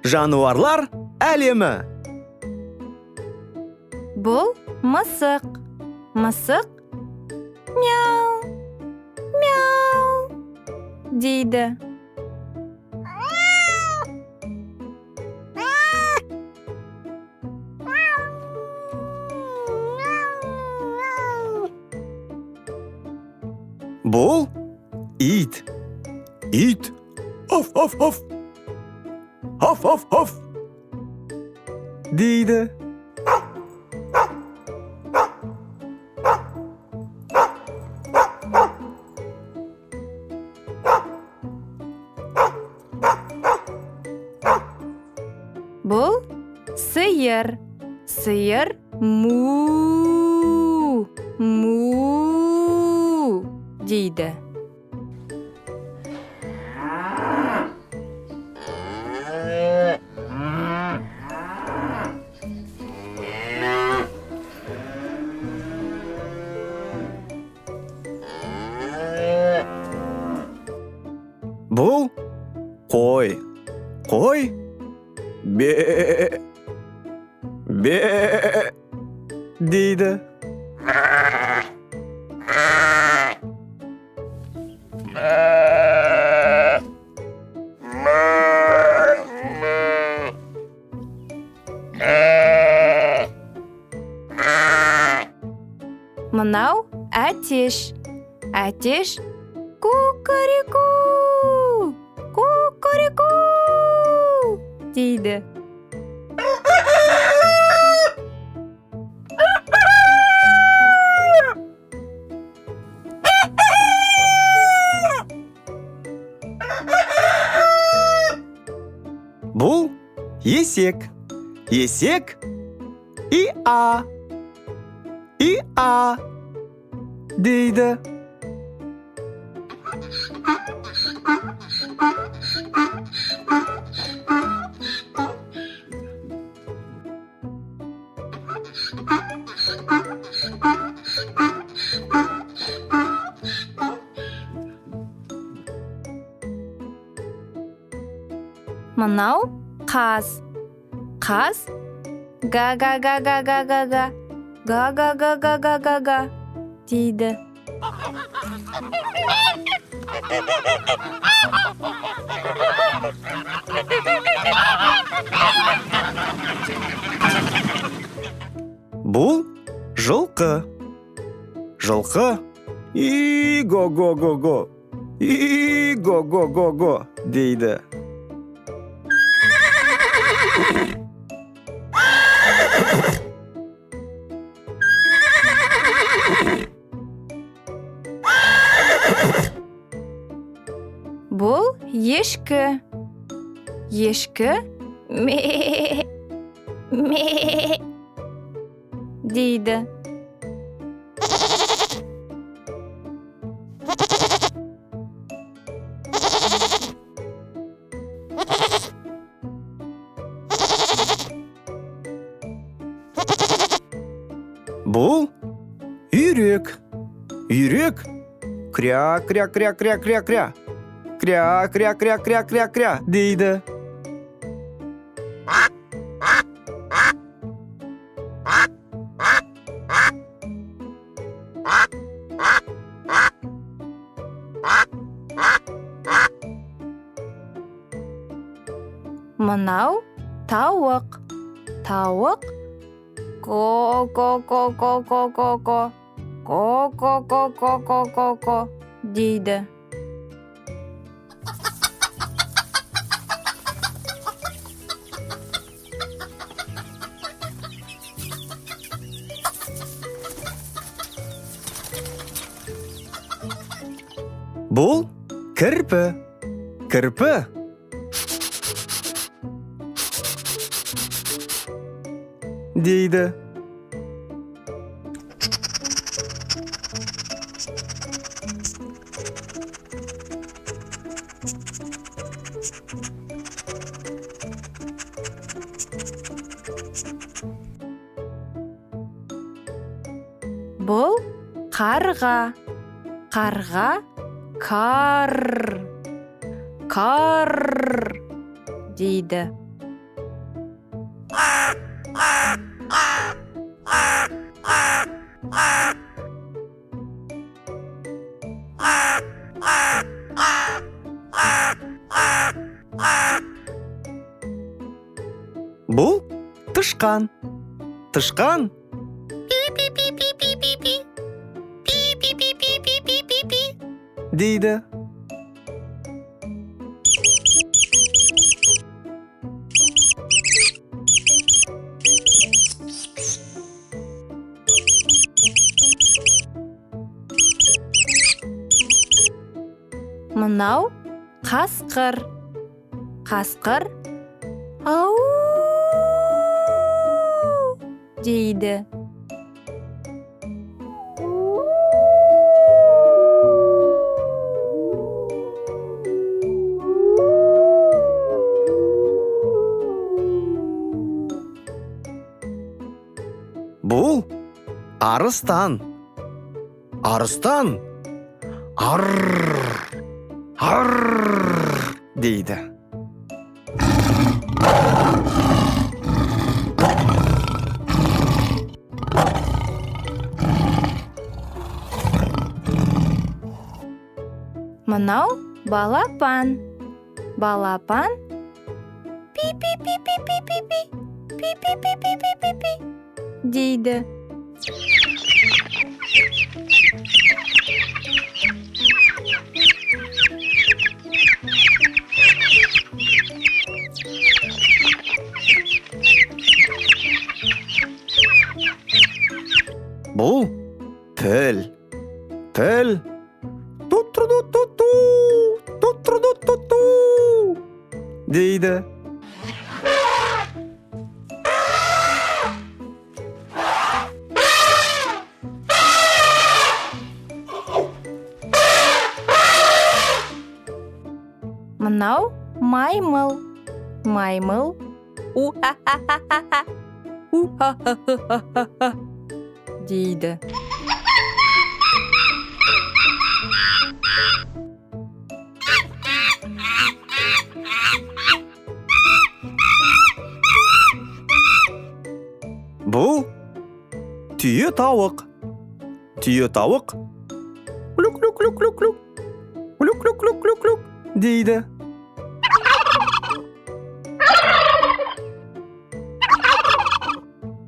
Жануарлар әлемі. Бұл мысық. Мысық мяу, мяу дейді. Бұл ит. Ит. Оф-оф-оф. Оф-оф-оф. дейді. Бұл сиыр. Сиыр му, му дейді. Бұл қой. Қой бе, бе дейді. Мынау әтеш. Әтеш кукареку, кукареку дейді. Бұл есек. Есек и-а, и-а дейді. Мынау қаз. Қаз га-га-га-га-га-га-га, га-га-га-га-га-га дейді. Бұл жылқы. Жылқы и-го-го-го-го, и-го-го-го-го дейді. Бұл ешкі. Ешкі ме, ме дейді. Бұл үйрек. Үйрек кря-кря-кря-кря-кря-кря, кря-кря-кря-кря-кря-кря дейді. Мынау тауық. Тауық ко-ко-ко-ко-ко-ко, ко-ко-ко-ко-ко-ко дейді. Бұл кірпі. Кірпі дейді. Бұл қарға. Қарға кар, кар дейді. Бұл тышқан. Тышқан. Дейді. Мынау қасқыр. Қасқыр ау дейді. Бұл арыстан. Арыстан. Арр. Арр. Дейді. Мынау балапан. Балапан пи-пи-пи-пи-пи-пи-пи. Пи-пи-пи-пи-пи-пи-пи дейді. Бұл піл. Піл. Ту-тру-ду-ту-ту. Ту-тру-ду-ту-ту. Дейді. Мынау маймыл. Маймыл у-ха-ха-ха-ха. У-ха-ха-ха-ха-ха дейді. Бұл түйе тауық. Түйе тауық. Люк-люк-люк-люк-люк. Люк-люк-люк-люк-люк дейді.